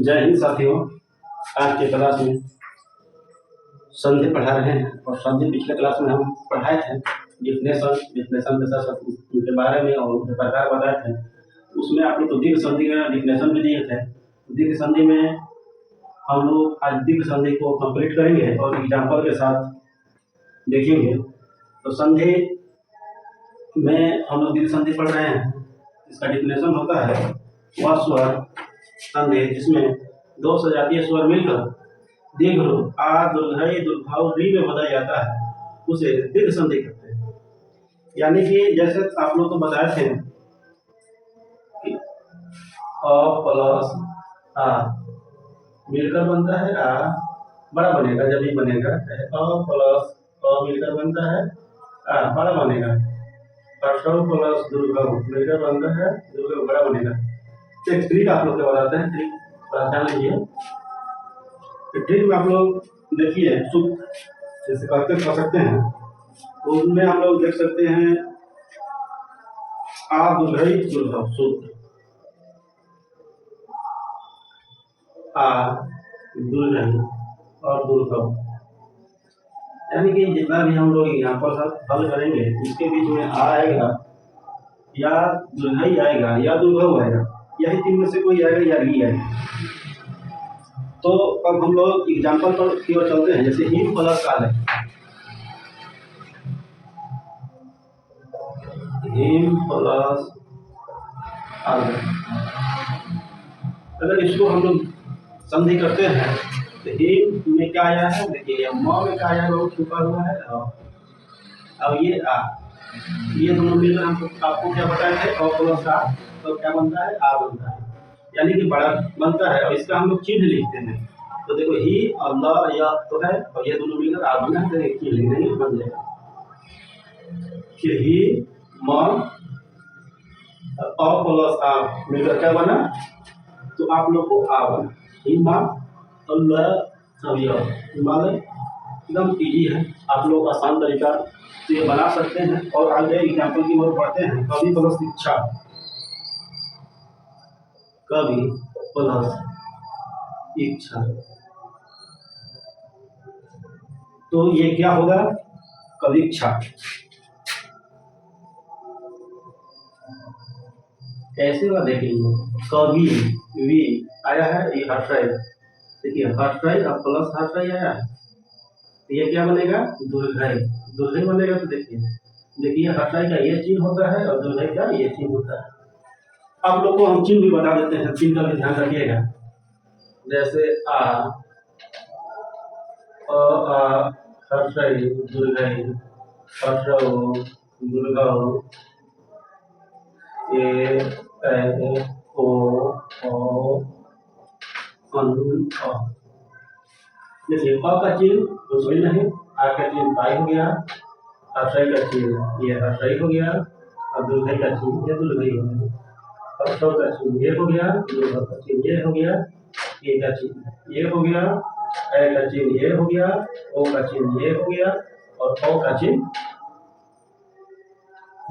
जय हिंद साथियों। आज के क्लास में संधि पढ़ा रहे हैं और संधि पिछले क्लास में हम पढ़ाए थे डिफिनेशन के साथ उनके बारे में और उनके प्रकार बताए थे। उसमें आप लोग को दीर्घ संधि का डिफिनेशन भी दिए थे। दीर्घ संधि में हम लोग आज दीर्घ संधि को कंप्लीट करेंगे और एग्जाम्पल के साथ देखेंगे। तो संधि में हम लोग दीर्घ संधि पढ़ रहे हैं। इसका डिफिनेशन होता है वह स्वर संधि जिसमें दो सजातीय स्वर मिलकर दीर्घ रूप आ दुर्घई दुर्भाव री में बदल जाता है, उसे दीर्घ संधि कहते हैं। यानी कि जैसे आप लोग को बताए थे कि अ प्लस आ मिलकर बनता है आ बड़ा बनेगा जब ये बनेगा। अ प्लस अ मिलकर बनता है आ बड़ा बनेगा। हर्षव प्लस दुर्घव मिलकर बनता है दुर्घव बड़ा बनेगा। तो एक ट्रिक आप लोग को बताते हैं, ट्रिक ध्यान लीजिए। ट्रिक में आप लोग देखिए सूत्र जैसे करते कर सकते हैं, तो उनमें हम लोग देख सकते हैं आ दुर्घई दुर्घव सूत्र आ दुर्घई और दुर्घव, यानी कि जितना भी हम लोग एग्जाम्पल हल करेंगे इसके बीच में आ आएगा या दुर्घई आएगा या दुर्घव आएगा, यही तीन में से कोई आएगा या री आएगा। तो अब हम लोग एग्जाम्पल पर की ओर चलते हैं। जैसे हिम प्लस काल है, हिम प्लस काल, अगर इसको हम लोग संधि करते हैं तो हिम में क्या आया है, देखिए म में क्या आया है, बहुत छुपा हुआ है। अब ये आ, ये दोनों मिलकर हमको आपको क्या बताया है अ प्लस आ, तो क्या बनता है आ बनता है, यानी कि बड़ा बनता है। और इसका हम लोग चिन्ह लिखते हैं। तो देखो ही और ल या तो है और ये दोनों मिलकर आ बना है, एक चिन्ह लिख देंगे बन जाएगा कि ही म अ प्लस आ मिलकर क्या बना, तो आप लोग को आ बना हिमालय। एकदम इजी है, आप लोग आसान तरीका से ये बना सकते हैं। और आगे एग्जाम्पल की ओर बढ़ते हैं। कवि प्लस इच्छा, कवि प्लस इच्छा, तो ये क्या होगा कविच्छा। कैसे हुआ देखेंगे, कवि वी आया है, ये हर्षय, देखिए हर्षय और प्लस हर्षय आया है, तो ये क्या बनेगा दुर्घय, दुर्घय बनेगा। तो देखिए हर्षय का ये चिन्ह होता है और दुर्घय का ये चिन्ह होता है। आप लोग को हम चिन्ह भी बता देते हैं, चिन्ह का भी ध्यान रखिएगा। जैसे आ हर्षय दुर्घय, हर्षव दुर्घव, ए ओ देखिए अ का चिन्ह कुछ भी नहीं, आ का चिन्ह पाई हो गया, हर्षय का चिन्ह ये हर्षय हो गया और दुर्घय का चिन्ह ये दुर्घय हो गया, हर्षव का चिन्ह ये हो गया, दुर्घव का चिन्ह ये हो गया, ए का चिन्ह ये हो गया, ए का चिन्ह ये हो गया, ओ का चिन्ह ये हो गया और ओ का चिन्ह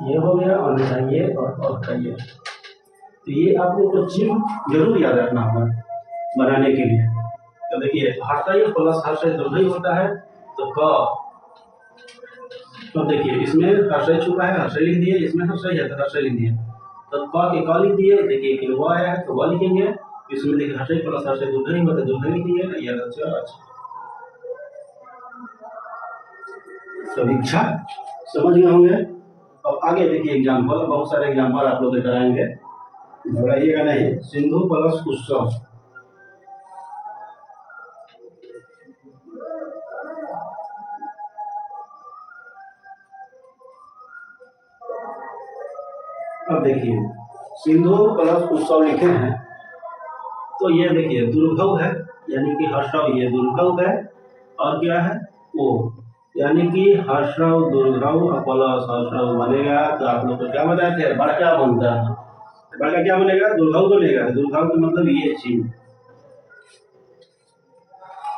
ये हो गया और ये और का ये। तो ये आप लोग को चिन्ह जरूर याद रखना होगा बनाने के लिए। तो देखिए हर्षय प्लस हर्षय दुर्घय होता है, तो क, तो देखिए इसमें हर्षय छुपा है, हर्षय लिख दिए, इसमें हर्षय है तो हर्षय लिख दिए। तो क के क लिख दिए, देखिए फिर वो आया है तो वो लिखेंगे। इसमें देखिए हर्षय प्लस हर्षय दुर्घय होता है, दुर्घय लिखेंगे। ये अच्छा समीक्षा समझ गए होंगे। अब आगे देखिए एग्जाम्पल, बहुत सारे एग्जाम्पल आप लोग कराएंगे, घबराइएगा नहीं। सिंधु प्लस उत्सव, अब देखिए सिंधु प्लस उत्सव लिखे हैं, तो ये देखिए दुर्घव है, यानी कि हर्षव ये दुर्घव है और क्या है ओ, यानी कि हर्षव दुर्घव प्लस हर्षव बनेगा। तो आप लोग को क्या बताए थे बड़का बनता है, बड़का क्या बनेगा दुर्घव बनेगा। दुर्घव का मतलब ये चिन्ह,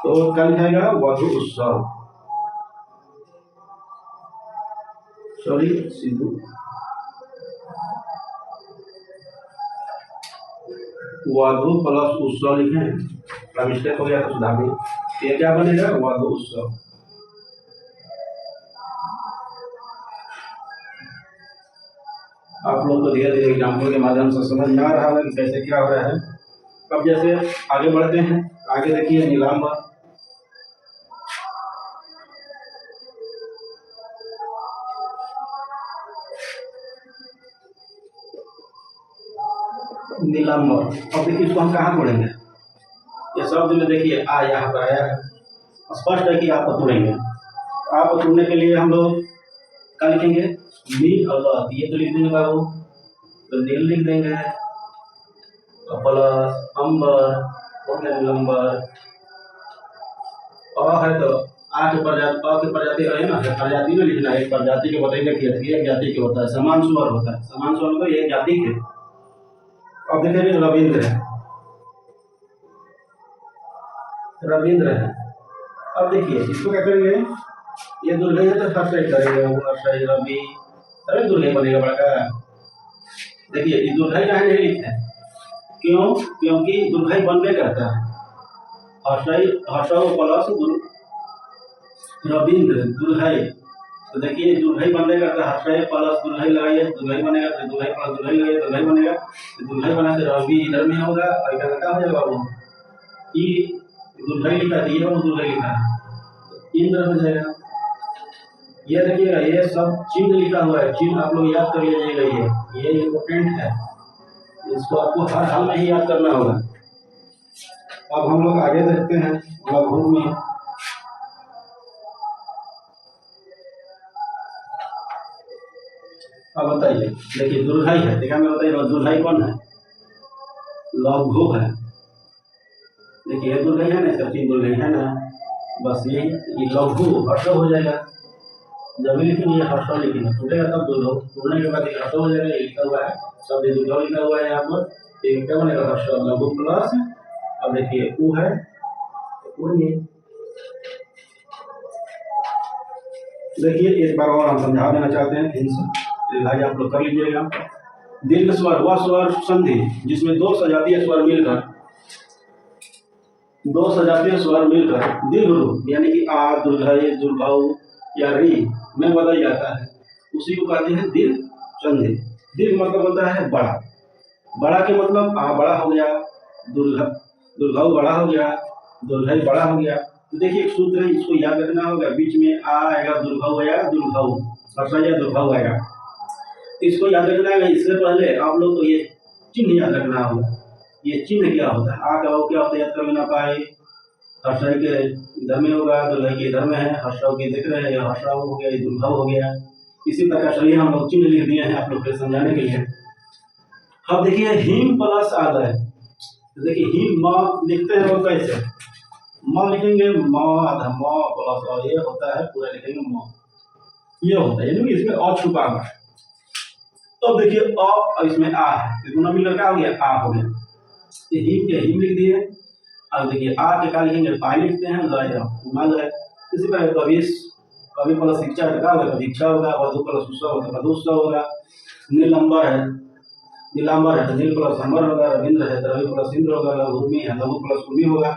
तो क्या लिखाएगा वधु उत्सव, सॉरी सिंधु। वधु प्लस उत्सव लिखे हैं, थोड़ा मिस्टेक हो गया तो सुधार दें। ये क्या बनेगा, वधु उत्सव। आप लोग को धीरे धीरे एग्जाम्पल के माध्यम से समझ में आ रहा है कि कैसे क्या हो रहा है। अब जैसे आगे बढ़ते हैं, आगे देखिए नीलांबर। नीलांबर, अब देखिए इसको हम कहाँ तोड़ेंगे, ये शब्द में देखिए आ यहाँ पर आया है, स्पष्ट है कि आप तोड़ेंगे। आप तोड़ने के लिए हम लोग क्या लिखेंगे, नील और ल, ये तो लिख देंगे बाबू, तो नील लिख देंगे, प्लस अंबर हो गया नीलंबर। है तो आ के प्रजाति रहे ना, प्रजाति में लिखना है, एक प्रजाति के बताइए कि एक जाति के होता है, समान स्वर होता है, समान स्वर मतलब एक जाति के। अब देखेंगे रविंद्र है, रविंद्र है। अब देखिए इसको क्या करेंगे, ये दुर्गा है तो फर्स्ट राइट करेंगे, रवि तभी दुर्गा बनेगा बड़ा। देखिए ये दुर्गा कहाँ नहीं लिखा है, क्यों, क्योंकि दुर्गा बनबे करता है, हर्षाई प्लस रविंद्र दुर्घाई। तो देखिए दुर्घाई बनने का तो हर्षाई प्लस दुर्घाई लगाइए, दुर्घाई बनेगा, तो दुर्घाई प्लस दुर्घाई लगाइए, दुर्घाई बनेगा, तो दुर्घाई बना के रवि इधर में होगा और इधर क्या हो जाएगा बाबू, ये दुर्घाई लिखा है, ये बाबू दुर्घाई लिखा है, तो इंद्र हो जाएगा। ये देखिएगा ये सब चिन्ह लिखा हुआ है, चिन्ह आप लोग याद कर लीजिएगा, ये इम्पोर्टेंट है, इसको आपको हर हाल में ही याद करना होगा। अब हम लोग आगे देखते हैं लघु में। अब बताइए, देखिए दुर्घाई है, देखा मैं बताइए दुर्घाई कौन है, लघु है। देखिए ये दुर्घाई है ना, इसका चिन्ह दुर्घाई है ना, बस ये लघु हर्षव हो जाएगा। जब भी लिखेंगे ये हर्षव लिखेंगे, टूटेगा तब दुर्घव, टूटने के बाद ये हर्षव हो जाएगा, ये लिखा हुआ है, सब ये दुर्घव लिखा हुआ है यहाँ पर, ये क्या बनेगा हर्षव, लघु प्लस, अब देखिए उ है, देखिए एक बार और हम समझा देना चाहते हैं, लिहाजा आप लोग कर लीजिएगा। दीर्घ स्वर वह स्वर संधि जिसमें दो सजातीय स्वर मिलकर दीर्घ रूप यानी कि आ, दुर्घाई, दुर्भाव या री में बदल जाता है, उसी को कहते हैं दीर्घ संधि। दीर्घ मतलब होता है बड़ा, बड़ा के मतलब आ बड़ा हो गया, दुर्भाव बड़ा हो गया, दुर्घाई बड़ा हो गया। तो देखिए एक सूत्र है, इसको याद रखना होगा, बीच में आ आएगा, दुर्भाव आएगा, दुर्भाव या दुर्भाव आएगा, इसको याद रखना है। इससे पहले आप लोग को ये चिन्ह याद रखना होगा, ये चिन्ह क्या होता है, आ का भाव क्या होता है, याद कर लेना पाए, हर्षाई के इधर में होगा, दुर्घाई के इधर में है, हर्षाव के देख रहे हैं, यह हर्षाव हो गया, ये दुर्भाव हो गया। इसी प्रकार से हम लोग चिन्ह लिख दिए हैं आप लोग को समझाने के लिए। अब देखिए हिम प्लस आदय, तो देखिए हिम म लिखते हैं लोग कैसे, म लिखेंगे म आधा म प्लस और ये होता है पूरा लिखेंगे म, ये होता है यानी इसमें अ छुपा हुआ है। तो देखिए अ और इसमें आ है, तो दोनों मिलकर क्या हो गया, आ हो गया, तो हिम के हिम लिख दिए। अब देखिए आ के क्या लिखेंगे, पाई लिखते हैं, ल है। इसी प्रकार कवि प्लस शिक्षा क्या होगा, दीक्षा होगा, वधु प्लस उत्सव होगा, वधु उत्सव होगा। नीलंबर है, नीलांबर है तो नील प्लस अंबर होगा, रविंद्र है तो रवि प्लस इंद्र होगा, लघु है लघु प्लस उर्मी होगा।